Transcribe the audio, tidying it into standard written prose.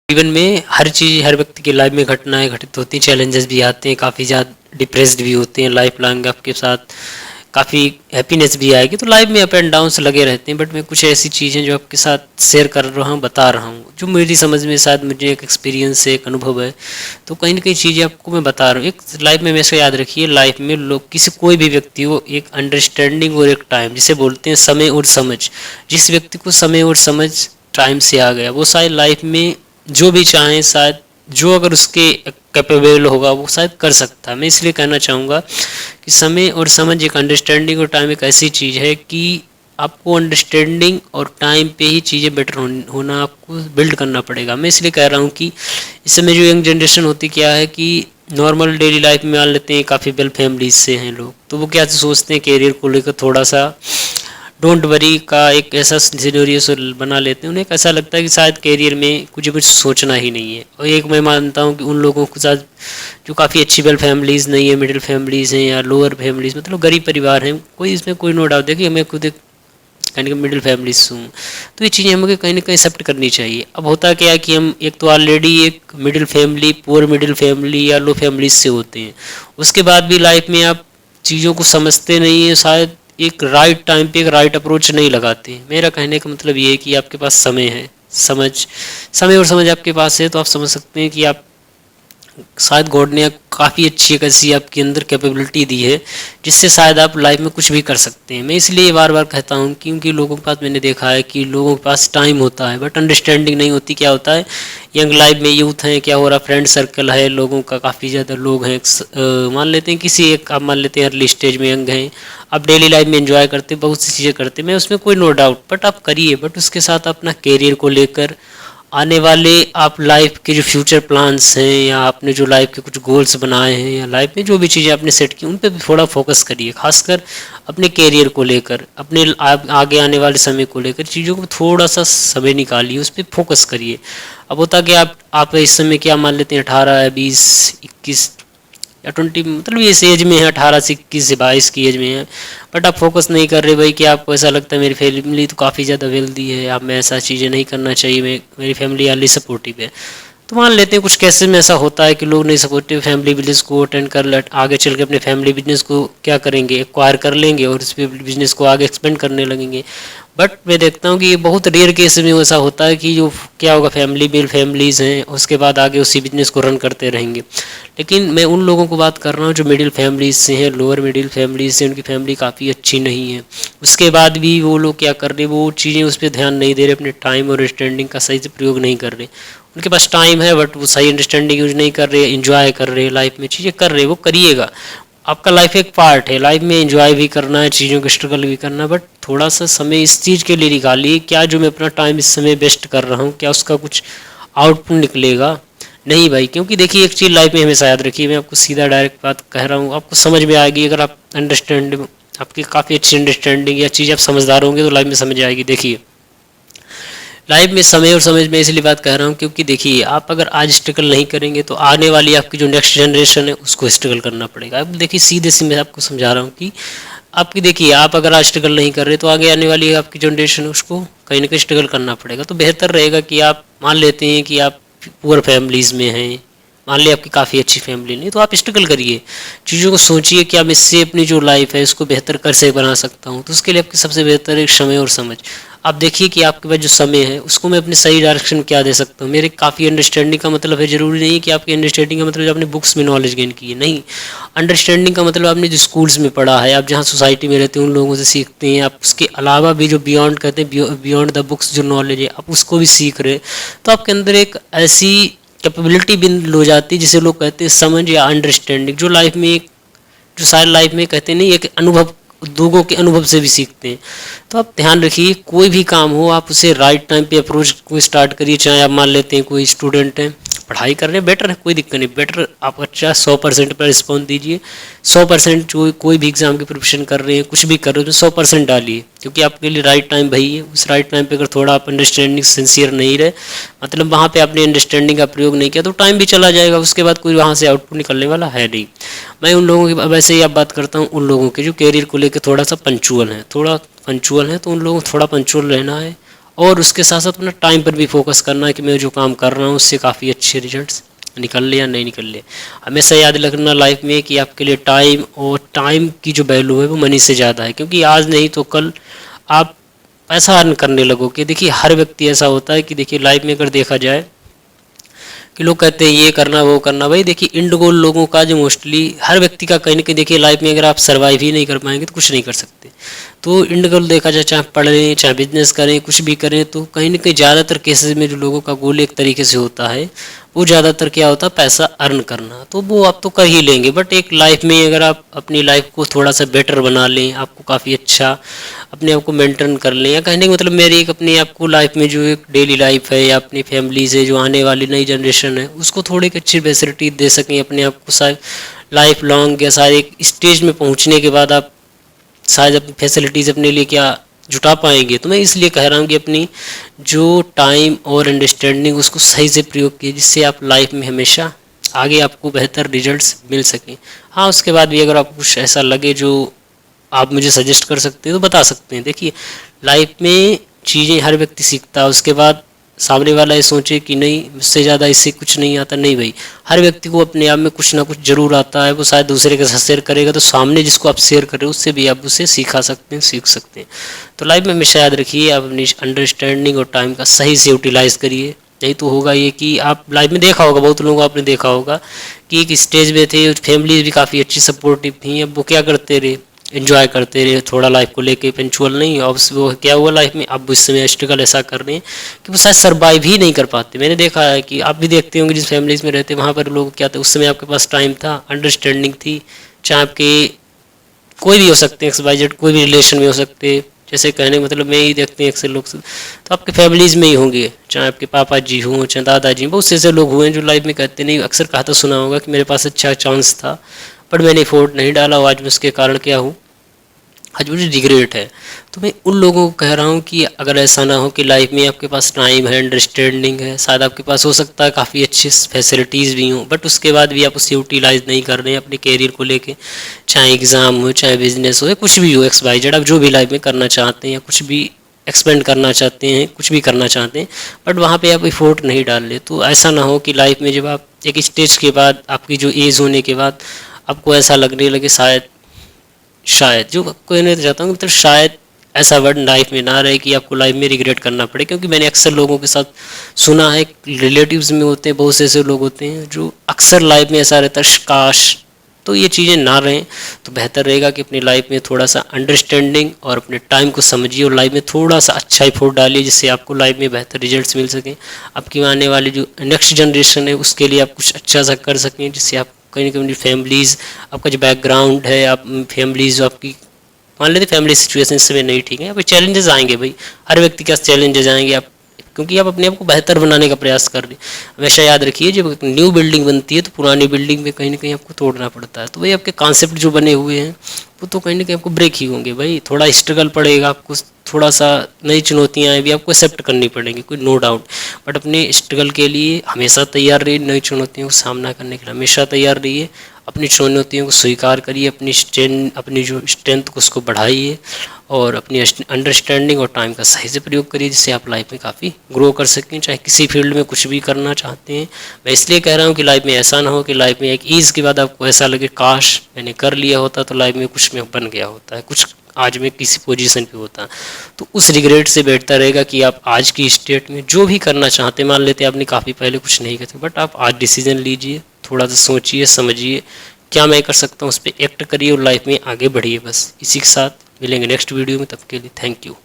जीवन में हर चीज़ हर व्यक्ति की लाइफ में घटनाएं घटित होती हैं, चैलेंजेस भी आते हैं, काफ़ी ज़्यादा डिप्रेस्ड भी होते हैं। लाइफ लॉन्ग आपके साथ काफ़ी हैप्पीनेस भी आएगी, तो लाइफ में अप एंड डाउन्स लगे रहते हैं। बट मैं कुछ ऐसी चीज़ें जो आपके साथ शेयर कर रहा हूँ, बता रहा हूँ, जो मेरी समझ में शायद मुझे एक एक्सपीरियंस है, एक अनुभव है, तो कहीं ना कहीं चीज़ें आपको मैं बता रहा हूँ। एक लाइफ में हमेशा याद रखिए, लाइफ में लोग किसी कोई भी व्यक्ति हो, एक अंडरस्टैंडिंग और एक टाइम, जिसे बोलते हैं समय और समझ। जिस व्यक्ति को समय और समझ टाइम से आ गया, वो शायद लाइफ में जो भी चाहें, शायद जो अगर उसके कैपेबल होगा वो शायद कर सकता है। मैं इसलिए कहना चाहूँगा कि समय और समझ, एक अंडरस्टैंडिंग और टाइम एक ऐसी चीज़ है कि आपको अंडरस्टैंडिंग और टाइम पे ही चीज़ें बेटर होना आपको बिल्ड करना पड़ेगा। मैं इसलिए कह रहा हूँ कि इस समय जो यंग जनरेशन होती क्या है कि नॉर्मल डेली लाइफ में मान लेते हैं, काफ़ी वेल फैमिलीज से हैं लोग, तो वो क्या सोचते हैं, कैरियर को लेकर थोड़ा सा डोंट वरी का एक ऐसा सिनेरियो बना लेते हैं। उन्हें ऐसा लगता है कि शायद कैरियर में कुछ सोचना ही नहीं है। और एक मैं मानता हूँ कि उन लोगों के साथ जो काफ़ी अच्छी वेल फैमिलीज़ नहीं है, मिडिल फैमिलीज़ हैं या लोअर फैमिलीज़, मतलब गरीब परिवार हैं, कोई इसमें कोई नो डाउट। देखिए मैं खुद एक कहीं मिडिल फैमिली से हूँ, तो ये चीज़ें हमें कहीं ना कहीं एक्सेप्ट करनी चाहिए। अब होता क्या है कि हम एक तो ऑलरेडी एक middle family, poor middle family या लो फैमिली से होते हैं, उसके बाद भी लाइफ में आप चीज़ों को समझते नहीं है, शायद एक राइट टाइम पे एक राइट अप्रोच नहीं लगाते। मेरा कहने का मतलब ये है कि आपके पास समय है, समय और समझ आपके पास है, तो आप समझ सकते हैं कि आप शायद गॉड ने काफ़ी अच्छी एक ऐसी आपके अंदर कैपेबिलिटी दी है जिससे शायद आप लाइफ में कुछ भी कर सकते हैं। मैं इसलिए बार बार कहता हूँ क्योंकि लोगों के पास मैंने देखा है कि लोगों के पास टाइम होता है बट अंडरस्टैंडिंग नहीं होती। क्या होता है, यंग लाइफ में यूथ हैं, क्या हो रहा, फ्रेंड सर्कल है लोगों का, काफ़ी ज़्यादा लोग हैं, मान लेते हैं किसी एक, आप मान लेते हैं अर्ली स्टेज में यंग हैं, आप डेली लाइफ में एंजॉय करते, बहुत सी चीज़ें करते, मैं उसमें कोई नो डाउट, बट आप करिए, बट उसके साथ अपना कैरियर को लेकर आने वाले आप लाइफ के जो फ्यूचर प्लान्स हैं या आपने जो लाइफ के कुछ गोल्स बनाए हैं या लाइफ में जो भी चीज़ें आपने सेट की, उन पे भी थोड़ा फोकस करिए। खासकर अपने कैरियर को लेकर, अपने आगे आने वाले समय को लेकर चीज़ों को थोड़ा सा समय निकालिए, उस पर फोकस करिए। अब होता कि आप इस समय क्या मान लेते हैं, 18, 20, 21 या 20, मतलब इस एज में है, 18 से 21 से 22 की एज में है, बट आप फोकस नहीं कर रहे भाई, कि आपको ऐसा लगता है मेरी फैमिली तो काफ़ी ज़्यादा वेल्दी है, आप में ऐसा चीज़ें नहीं करना चाहिए, मेरी फैमिली ऑलरेडी सपोर्टिव है। तो मान लेते हैं कुछ केसेस में ऐसा होता है कि लोग नहीं सपोर्टिव, फैमिली बिजनेस को अटेंड कर आगे चल के अपने फैमिली बिजनेस को क्या करेंगे, एक्वायर कर लेंगे और उस बिजनेस को आगे एक्सपेंड करने लगेंगे। बट मैं देखता हूँ कि ये बहुत रेयर केस में ऐसा होता है कि जो क्या होगा, फैमिली बिल फैमिलीज़ हैं, उसके बाद आगे उसी बिजनेस को रन करते रहेंगे। लेकिन मैं उन लोगों को बात कर रहा हूँ जो मिडिल फैमिलीज से हैं, लोअर मिडिल फैमिलीज से, उनकी फैमिली काफ़ी अच्छी नहीं है, उसके बाद भी वो लोग क्या कर रहे, वो चीज़ें उस पर ध्यान नहीं दे रहे, अपने टाइम और अंडरस्टैंडिंग का सही से प्रयोग नहीं कर रहे। उनके पास टाइम है बट वो सही अंडरस्टैंडिंग यूज नहीं कर रहे, इंजॉय कर रहे, लाइफ में चीज़ें कर रहे, वो करिएगा। आपका लाइफ एक पार्ट है, लाइफ में एंजॉय भी करना है, चीज़ों को स्ट्रगल भी करना है, बट थोड़ा सा समय इस चीज़ के लिए निकालिए, क्या जो मैं अपना टाइम इस समय वेस्ट कर रहा हूँ, क्या उसका कुछ आउटपुट निकलेगा? नहीं भाई, क्योंकि देखिए एक चीज़ लाइफ में हमेशा याद रखिए, मैं आपको सीधा डायरेक्ट बात कह रहा हूँ, आपको समझ में आएगी अगर आप आपकी काफ़ी अच्छी अंडरस्टैंडिंग या चीज़ आप समझदार होंगे तो लाइफ में समझ आएगी। देखिए लाइफ में समय और समझ में इसलिए बात कह रहा हूँ क्योंकि देखिए आप अगर आज स्ट्रगल नहीं करेंगे तो आने वाली आपकी जो नेक्स्ट जनरेशन है उसको स्ट्रगल करना पड़ेगा। अब देखिए सीधे से मैं आपको समझा रहा हूँ कि आपकी, देखिए आप अगर आज स्ट्रगल नहीं कर रहे तो आगे आने वाली आपकी जनरेशन है उसको कहीं ना कहीं स्ट्रगल करना पड़ेगा। तो बेहतर रहेगा कि आप मान लेते हैं कि आप पुअर फैमिलीज़ में हैं, मान लिया आपकी काफ़ी अच्छी फैमिली नहीं, तो आप स्ट्रगल करिए, चीज़ों को सोचिए कि आप इससे अपनी जो लाइफ है उसको बेहतर कर से बना सकता हूँ। तो उसके लिए आपकी सबसे बेहतर एक समय और समझ। आप देखिए कि आपके पास जो समय है उसको मैं अपने सही डायरेक्शन में क्या दे सकता हूँ। मेरे काफ़ी अंडरस्टैंडिंग का मतलब है, ज़रूरी नहीं है कि आपकी अंडरस्टैंडिंग का मतलब जो आपने बुक्स में नॉलेज गेन की है, नहीं। अंडरस्टैंडिंग का मतलब आपने जो स्कूल्स में पढ़ा है, आप जहाँ सोसाइटी में रहते हैं उन लोगों से सीखते हैं, आप उसके अलावा भी जो बियॉन्ड कहते हैं, बियॉन्ड द बुक्स जो नॉलेज है आप उसको भी सीख रहे हैं। तो आपके अंदर एक ऐसी कैपेबिलिटी बिल्ड हो जाती है जिसे लोग कहते हैं समझ या अंडरस्टैंडिंग, जो लाइफ में एक, जो सारी लाइफ में कहते नहीं, एक अनुभव, लोगों के अनुभव से भी सीखते हैं। तो आप ध्यान रखिए कोई भी काम हो आप उसे राइट टाइम पे अप्रोच को स्टार्ट करिए। चाहे आप मान लेते हैं कोई स्टूडेंट है, पढ़ाई कर रहे हैं, बेटर है, कोई दिक्कत नहीं, बेटर आप अच्छा 100% पर रिस्पॉन्स दीजिए। 100% जो कोई भी एग्जाम की प्रिपरेशन कर रहे हैं, कुछ भी कर रहे हो, तो 100% डालिए, क्योंकि आपके लिए राइट टाइम वही है। उस राइट टाइम पे अगर थोड़ा आप अंडरस्टैंडिंग सिंसियर नहीं रहे, मतलब वहाँ पे आपने अंडरस्टैंडिंग का प्रयोग नहीं किया, तो टाइम भी चला जाएगा, उसके बाद कोई वहाँ से आउटपुट निकलने वाला है नहीं। मैं उन लोगों की वैसे ही आप बात करता हूँ, उन लोगों के जो कैरियर को लेकर थोड़ा सा पंचुअल है, तो उन लोगों को थोड़ा पंचुअल रहना है और उसके साथ साथ अपना टाइम पर भी फोकस करना है कि मैं जो काम कर रहा हूँ उससे काफ़ी अच्छे रिजल्ट्स निकल ले या नहीं निकल ले। हमेशा याद रखना लाइफ में कि आपके लिए टाइम और टाइम की जो वैल्यू है वो मनी से ज़्यादा है, क्योंकि आज नहीं तो कल आप पैसा अर्न करने लगोगे। देखिए हर व्यक्ति ऐसा होता है कि देखिए लाइफ में अगर देखा जाए कि लोग कहते हैं ये करना वो करना, भाई देखिए इंड गोल लोगों का जो मोस्टली हर व्यक्ति का कहीं ना कहीं देखिए लाइफ में अगर आप सर्वाइव ही नहीं कर पाएंगे तो कुछ नहीं कर सकते। तो इंड गोल देखा जाए, चाहे पढ़ लें चाहे बिजनेस करें कुछ भी करें, तो कहीं ना कहीं ज़्यादातर केसेस में जो लोगों का गोल एक तरीके से होता है वो ज़्यादातर क्या होता है, पैसा अर्न करना। तो वो आप तो कर ही लेंगे, बट एक लाइफ में अगर आप अपनी लाइफ को थोड़ा सा बेटर बना लें, आपको काफ़ी अच्छा अपने आप को मेंटेन कर लें, या कहने का मतलब मेरी एक अपनी आपको लाइफ में जो एक डेली लाइफ है या अपनी फैमिली से जो आने वाली नई जनरेशन है उसको थोड़ी एक अच्छी फैसिलिटी दे सकें अपने आप को, शायद लाइफ लॉन्ग या शायद एक स्टेज में पहुंचने के बाद आप शायद अपनी फैसिलिटीज़ अपने लिए क्या जुटा पाएंगे। तो मैं इसलिए कह रहा हूँ कि अपनी जो टाइम और अंडरस्टैंडिंग उसको सही से प्रयोग कीजिए, जिससे आप लाइफ में हमेशा आगे आपको बेहतर रिजल्ट्स मिल सकें। हाँ, उसके बाद भी अगर आपको कुछ ऐसा लगे जो आप मुझे सजेस्ट कर सकते हैं तो बता सकते हैं। देखिए लाइफ में चीज़ें हर व्यक्ति सीखता है, उसके बाद सामने वाला ये सोचे कि नहीं मुझसे ज़्यादा इससे कुछ नहीं आता, नहीं भाई, हर व्यक्ति को अपने आप में कुछ ना कुछ जरूर आता है। वो शायद दूसरे के साथ शेयर करेगा तो सामने जिसको आप शेयर कर रहे हो उससे भी आप उसे सीख सकते हैं। तो लाइफ में हमेशा याद रखिए आप अपनी अंडरस्टैंडिंग और टाइम का सही से यूटिलाइज़ करिए। नहीं तो होगा ये कि आप लाइफ में देखा होगा, बहुत लोगों को आपने देखा होगा कि एक स्टेज में थे, फैमिली भी काफ़ी अच्छी सपोर्टिव थी, अब वो क्या करते रहे, एंजॉय करते रहे थोड़ा लाइफ को लेके, पंचुअल नहीं। अब वो क्या हुआ लाइफ में, अब इस समय स्ट्रगल ऐसा कर रहे हैं कि वो शायद सर्वाइव ही नहीं कर पाते। मैंने देखा है कि आप भी देखते होंगे जिस फैमिलीज में रहते हैं वहाँ पर लोग क्या थे, उस समय आपके पास टाइम था, अंडरस्टैंडिंग थी, चाहे आपके कोई भी हो सकते हैं XYZ, कोई भी रिलेशन में हो सकते हैं। जैसे कहने मतलब मैं ही देखते हैं अक्सर लोग तो आपके फैमिलीज में ही होंगे, चाहे आपके पापा जी हों चाहे दादाजी, बहुत से ऐसे लोग हुए हैं जो लाइफ में कहते नहीं, अक्सर कहा तो सुना होगा कि मेरे पास अच्छा चांस था बट मैंने एफोर्ड नहीं डाला, आज मैं उसके कारण क्या हूँ, आज मुझे रिग्रेट है। तो मैं उन लोगों को कह रहा हूँ कि अगर ऐसा ना हो कि लाइफ में आपके पास टाइम है, अंडरस्टैंडिंग है, शायद आपके पास हो सकता है काफ़ी अच्छी फैसिलिटीज़ भी हों, बट उसके बाद भी आप उसे यूटिलाइज़ नहीं कर रहे हैं अपने कैरियर को लेके, चाहे एग्ज़ाम हो चाहे बिजनेस हो या कुछ भी हो, XYZ आप जो भी लाइफ में करना चाहते हैं या कुछ भी एक्सपेंड करना चाहते हैं, कुछ भी करना चाहते हैं, बट वहाँ पे आप एफोर्ट नहीं डाल रहे। तो ऐसा ना हो कि लाइफ में जब आप एक स्टेज के बाद आपकी जो एज होने के बाद आपको ऐसा लगने लगे शायद जो कहना चाहता हूँ मतलब शायद ऐसा वर्ड लाइफ में ना रहे कि आपको लाइफ में रिग्रेट करना पड़े। क्योंकि मैंने अक्सर लोगों के साथ सुना है, रिलेटिव्स में होते हैं, बहुत से ऐसे लोग होते हैं जो अक्सर लाइफ में ऐसा रहता है काश। तो ये चीज़ें ना रहें तो बेहतर रहेगा कि अपनी लाइफ में थोड़ा सा अंडरस्टैंडिंग और अपने टाइम को समझिए और लाइफ में थोड़ा सा अच्छा एफोर्ट डालिए, जिससे आपको लाइफ में बेहतर रिजल्ट्स मिल सकें। आपकी आने वाली जो नेक्स्ट जनरेशन है उसके लिए आप कुछ अच्छा सा कर सकें, जिससे आप कहीं ना कहीं फैमिलीज़, आपका जो बैकग्राउंड है, आप फैमिलीज़ जो आपकी मान लेते फैमिली सिचुएशन इस समय नहीं ठीक है, अब चैलेंजेस आएंगे भाई, हर व्यक्ति के पास चैलेंजेस आएंगे, आप क्योंकि आप अपने आप को बेहतर बनाने का प्रयास कर रहे हैं। हमेशा याद रखिए जब न्यू बिल्डिंग बनती है तो पुरानी बिल्डिंग में कहीं ना कहीं आपको तोड़ना पड़ता है। तो भाई आपके कॉन्सेप्ट जो बने हुए हैं वो तो कहीं ना कहीं आपको ब्रेक ही होंगे भाई, थोड़ा स्ट्रगल पड़ेगा आपको, थोड़ा सा नई चुनौतियाँ भी आपको एक्सेप्ट करनी पड़ेंगी, कोई नो डाउट। बट अपने स्ट्रगल के लिए हमेशा तैयार रहिए, नई चुनौतियों का सामना करने के लिए हमेशा तैयार रहिए, अपनी चुनौतियों को स्वीकार करिए, अपनी जो स्ट्रेंथ को उसको बढ़ाइए और अपनी अंडरस्टैंडिंग और टाइम का सही से प्रयोग करिए, जिससे आप लाइफ में काफ़ी ग्रो कर सकें, चाहे किसी फील्ड में कुछ भी करना चाहते हैं। मैं इसलिए कह रहा हूँ कि लाइफ में ऐसा ना हो कि लाइफ में एक ईज़ के बाद आपको ऐसा लगे काश मैंने कर लिया होता तो लाइफ में कुछ में बन गया होता है, कुछ आज में किसी पोजीशन पे होता। तो उस रिग्रेट से बेहतर रहेगा कि आप आज की स्टेट में जो भी करना चाहते हैं, मान लेते हैं आपने काफ़ी पहले कुछ नहीं करते बट आप आज डिसीजन लीजिए, थोड़ा सा सोचिए समझिए क्या मैं कर सकता हूँ, उस पर एक्ट करिए और लाइफ में आगे बढ़िए। बस इसी के साथ मिलेंगे नेक्स्ट वीडियो में, तब के लिए थैंक यू।